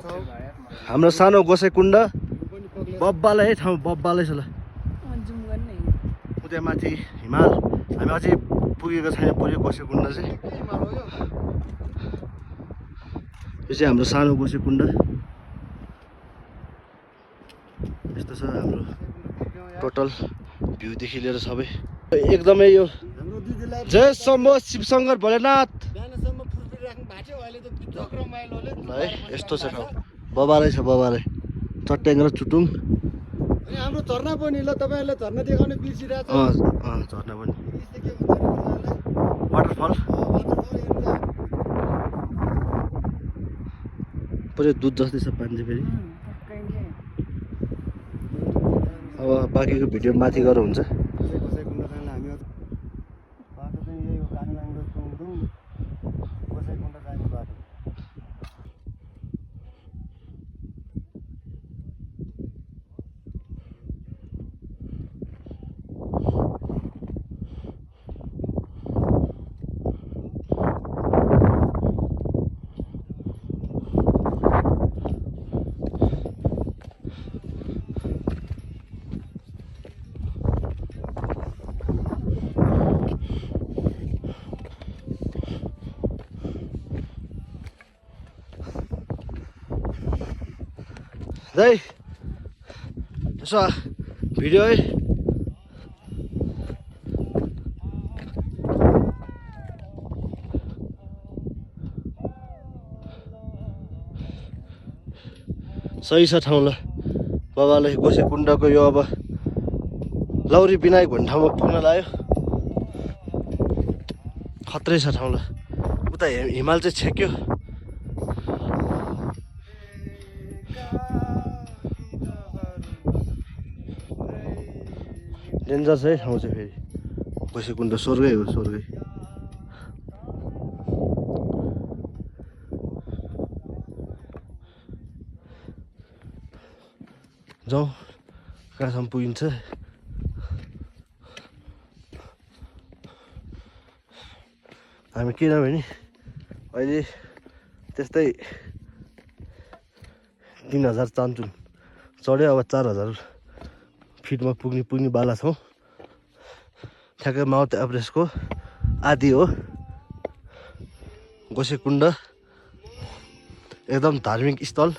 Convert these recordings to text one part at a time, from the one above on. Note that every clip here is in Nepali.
हाम्रो सानो गोसेकुण्ड बब्बालै है ठाउँ बब्बालै छ ल उता माथि हिमाल हामी अझै पुगेको छैन पुरै गोसेकुण्ड चाहिँ यो चाहिँ हाम्रो सानो गोसेकुण्ड यस्तो छ हाम्रो टोटल भ्यूदेखि लिएर सबै एकदमै यो जय शम्भो शिवशङ्कर भोलेनाथ है यस्तो छ ठाउँ बबालै छ बबालै चट्याङ र चुटुङ हाम्रो झर्ना पनि ल तपाईहरुले झर्ना देखाउने बिर्सिरहेको छ झर्ना पनि वाटरफल पुरै दुध जस्तै छ पानी चाहिँ फेरि अब बाँकीको भिडियो माथि गएर हुन्छ है यसो भिडियो है सही छ ठाउँ ल बाबाले गोसेकुण्डको यो अब लौरी विनायक भन्ने ठाउँमा पुग्न लाग्यो खत्रै छ ठाउँ ल उता हिमाल चाहिँ छेक्यो डेन्जर छ है ठाउँ चाहिँ फेरि गोसेकुण्ड स्वर्गै हो स्वर्गै जाउँ कहाँसम्म पुगिन्छ हामी किनभने अहिले त्यस्तै 3000 चान्चुन चढ्यो अब 4000 फिटमा पुग्ने बाला छौँ ठ्याक्कै माउन्ट एभरेस्टको आदि हो गोसेकुण्ड एकदम धार्मिक स्थल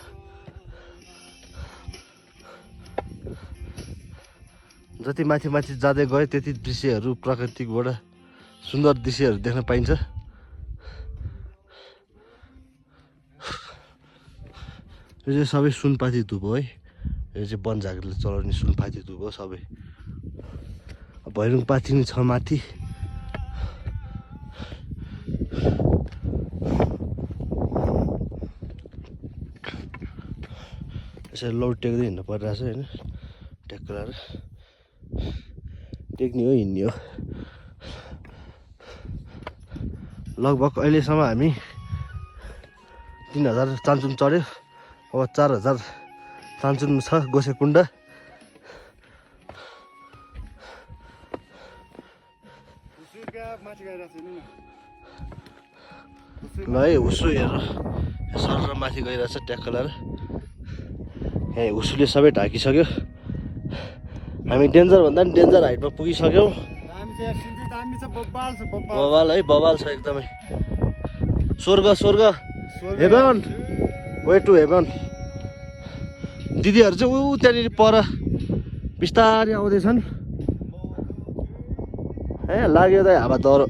जति माथि माथि जाँदै गयो त्यति दृश्यहरू प्राकृतिकबाट सुन्दर दृश्यहरू देख्न पाइन्छ यो चाहिँ सबै सुनपाती धुप हो है यो चाहिँ वन झागीले चलाउने सुनपाती धुप हो सबै भैरुङपाती नि छ माथि यसरी लौड टेक्दै हिँड्नु परिरहेछ होइन टेक्कर टेक्ने हो हिँड्ने हो लगभग अहिलेसम्म हामी 3000 चान्चुन चढ्यो अब 4000 चान्चुन छ गोसेकुण्ड ल है हुसु हेर सर माथि गइरहेछ ट्याक्क लाएर ए हुसुले सबै ढाकिसक्यो हामी डेन्जर भन्दा पनि डेन्जर हाइटमा पुगिसक्यौँ बबाल है बबाल छ एकदमै स्वर्ग स्वर्ग हेभन वे टु हेभन दिदीहरू चाहिँ ऊ त्यहाँनिर पर बिस्तारै आउँदैछन् ए लाग्यो त हावा दह्रो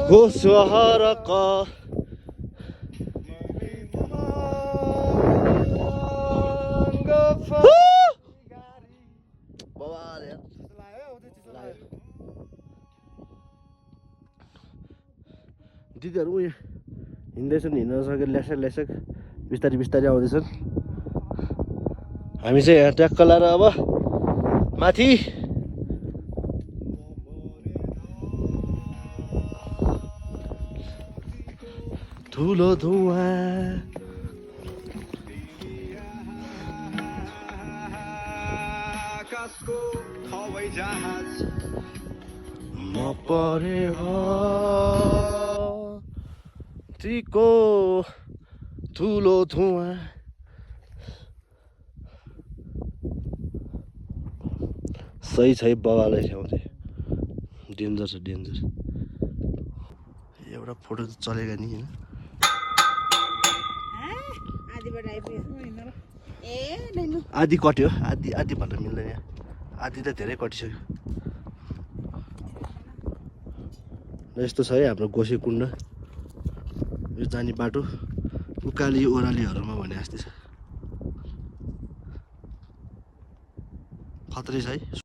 गोसहरका दिदीहरू उयो हिँड्दैछन् हिँड्न नसकेर ल्यासक ल्यासक बिस्तारै बिस्तारै आउँदैछन् हामी चाहिँ यहाँ ट्याक्क लाएर अब माथि ठुलो धुवा म परे हो तिको ठुलो धुवा सही छ है बगालै ठाउँ चाहिँ डेन्जर छ डेन्जर एउटा फोटो त चलेगा नि होइन आधी कट्यो आधी आधी भन्न मिल्दैन यहाँ आधी त धेरै कटिसक्यो र यस्तो छ है हाम्रो गोसे कुण्ड यो जाने बाटो उकाली ओह्रालीहरूमा भने जस्तै छ खतरै छ है